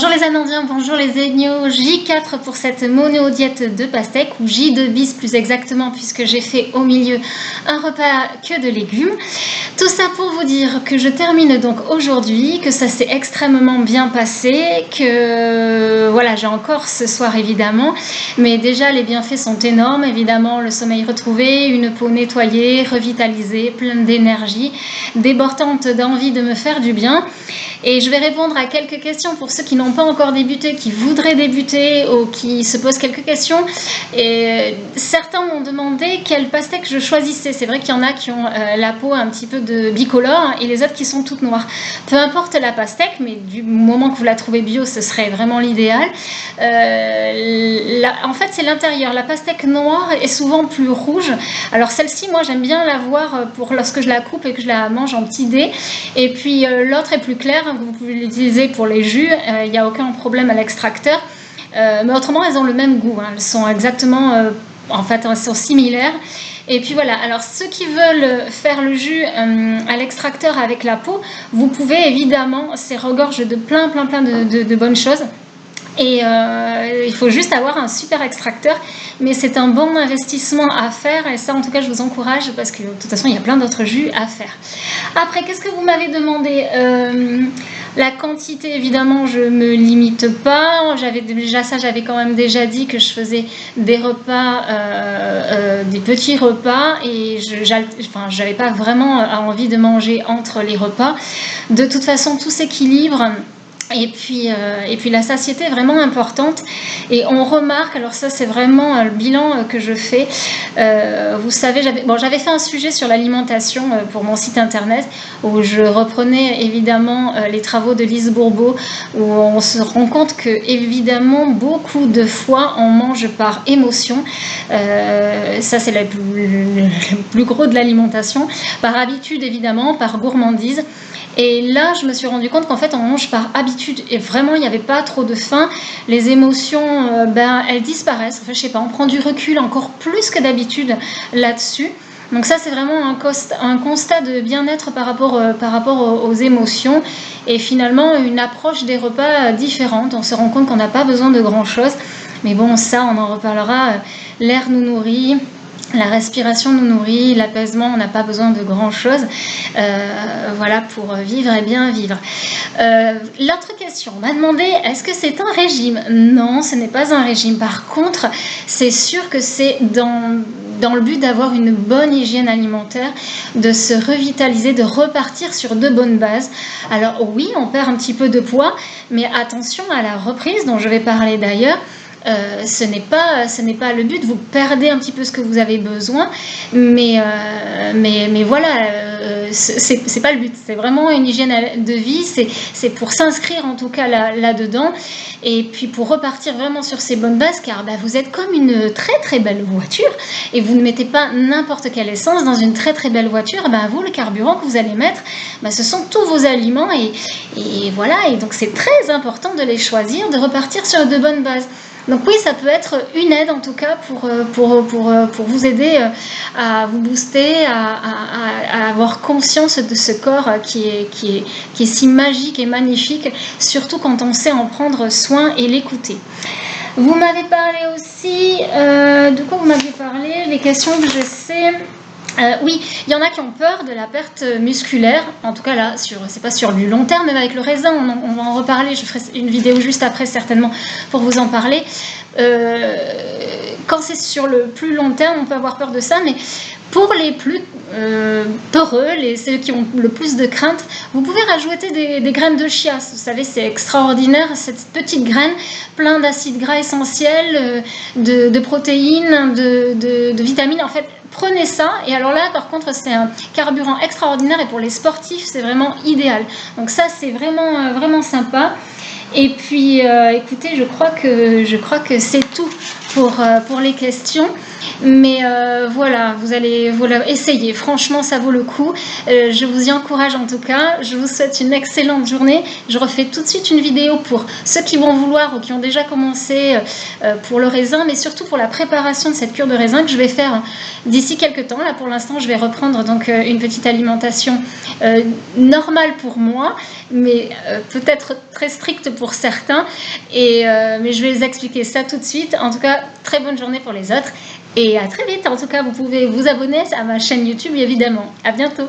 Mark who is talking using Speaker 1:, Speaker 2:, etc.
Speaker 1: Bonjour les Amandiens, bonjour les Aigneaux, J4 pour cette mono-diète de pastèque, ou J2 bis plus exactement, puisque j'ai fait au milieu un repas que de légumes. Tout ça pour vous dire que je termine donc aujourd'hui, que ça s'est extrêmement bien passé, que voilà, j'ai encore ce soir évidemment, mais déjà les bienfaits sont énormes, évidemment le sommeil retrouvé, une peau nettoyée, revitalisée, pleine d'énergie, débordante d'envie de me faire du bien. Et je vais répondre à quelques questions pour ceux qui n'ont pas encore débuté, qui voudraient débuter ou qui se posent quelques questions. Et certains m'ont demandé quelle pastèque je choisissais. C'est vrai qu'il y en a qui ont la peau un petit peu de bicolore et les autres qui sont toutes noires. Peu importe la pastèque, mais du moment que vous la trouvez bio, ce serait vraiment l'idéal. En fait, c'est l'intérieur. La pastèque noire est souvent plus rouge. Alors celle-ci, moi, j'aime bien la voir pour lorsque je la coupe et que je la mange en petits dés. Et puis l'autre est plus claire. Vous pouvez l'utiliser pour les jus, il n'y a aucun problème à l'extracteur, mais autrement elles ont le même goût, elles sont exactement, en fait elles sont similaires. Et puis voilà, alors ceux qui veulent faire le jus à l'extracteur avec la peau, vous pouvez évidemment, c'est regorge de plein de bonnes choses. Et il faut juste avoir un super extracteur, mais c'est un bon investissement à faire, et ça en tout cas je vous encourage parce que de toute façon il y a plein d'autres jus à faire. Après, qu'est-ce que vous m'avez demandé? La quantité, évidemment, je ne me limite pas. J'avais quand même déjà dit que je faisais des repas, des petits repas, et j'avais pas vraiment envie de manger entre les repas. De toute façon, tout s'équilibre. Et puis la satiété est vraiment importante, et on remarque, alors ça c'est vraiment le bilan que je fais, vous savez, j'avais fait un sujet sur l'alimentation pour mon site internet où je reprenais évidemment les travaux de Lise Bourbeau, où on se rend compte que évidemment beaucoup de fois on mange par émotion, ça c'est le plus gros de l'alimentation, par habitude évidemment, par gourmandise. Et là, je me suis rendu compte qu'en fait, on mange par habitude. Et vraiment, il n'y avait pas trop de faim. Les émotions, elles disparaissent. Enfin, je sais pas, on prend du recul encore plus que d'habitude là-dessus. Donc ça, c'est vraiment un constat de bien-être par rapport aux émotions. Et finalement, une approche des repas différente. On se rend compte qu'on n'a pas besoin de grand-chose. Mais bon, ça, on en reparlera. L'air nous nourrit. La respiration nous nourrit, l'apaisement, on n'a pas besoin de grand-chose, voilà, pour vivre et bien vivre. L'autre question, on m'a demandé, est-ce que c'est un régime? Non, ce n'est pas un régime. Par contre, c'est sûr que c'est dans le but d'avoir une bonne hygiène alimentaire, de se revitaliser, de repartir sur de bonnes bases. Alors oui, on perd un petit peu de poids, mais attention à la reprise, dont je vais parler d'ailleurs. Ce n'est pas le but, vous perdez un petit peu ce que vous avez besoin, mais voilà, c'est pas le but, c'est vraiment une hygiène de vie, c'est pour s'inscrire en tout cas là-dedans, et puis pour repartir vraiment sur ces bonnes bases, car vous êtes comme une très belle voiture, et vous ne mettez pas n'importe quelle essence dans une très belle voiture. Vous, le carburant que vous allez mettre, ce sont tous vos aliments, et voilà, et donc c'est très important de les choisir, de repartir sur de bonnes bases. Donc oui, ça peut être une aide en tout cas pour vous aider à vous booster, à avoir conscience de ce corps qui est si magique et magnifique, surtout quand on sait en prendre soin et l'écouter. Vous m'avez parlé aussi, de quoi vous m'avez parlé, les questions que je sais... oui, il y en a qui ont peur de la perte musculaire, en tout cas là, c'est pas sur du long terme, mais avec le raisin, on va en reparler, je ferai une vidéo juste après certainement pour vous en parler. Quand c'est sur le plus long terme, on peut avoir peur de ça, mais pour les plus peureux, ceux qui ont le plus de crainte, vous pouvez rajouter des graines de chia. Vous savez, c'est extraordinaire, cette petite graine, plein d'acides gras essentiels, de protéines, de vitamines. En fait, prenez ça, et alors là, par contre, c'est un carburant extraordinaire, et pour les sportifs, c'est vraiment idéal. Donc ça, c'est vraiment sympa. Et puis, écoutez, je crois que c'est tout pour les questions. Mais voilà, vous allez essayer. Franchement, ça vaut le coup. Je vous y encourage en tout cas. Je vous souhaite une excellente journée. Je refais tout de suite une vidéo pour ceux qui vont vouloir ou qui ont déjà commencé pour le raisin, mais surtout pour la préparation de cette cure de raisin que je vais faire d'ici quelques temps. Là, pour l'instant, je vais reprendre donc une petite alimentation normale pour moi, mais peut-être très stricte pour certains. Mais je vais les expliquer ça tout de suite. En tout cas, très bonne journée pour les autres. Et à très vite. En tout cas, vous pouvez vous abonner à ma chaîne YouTube, évidemment. À bientôt.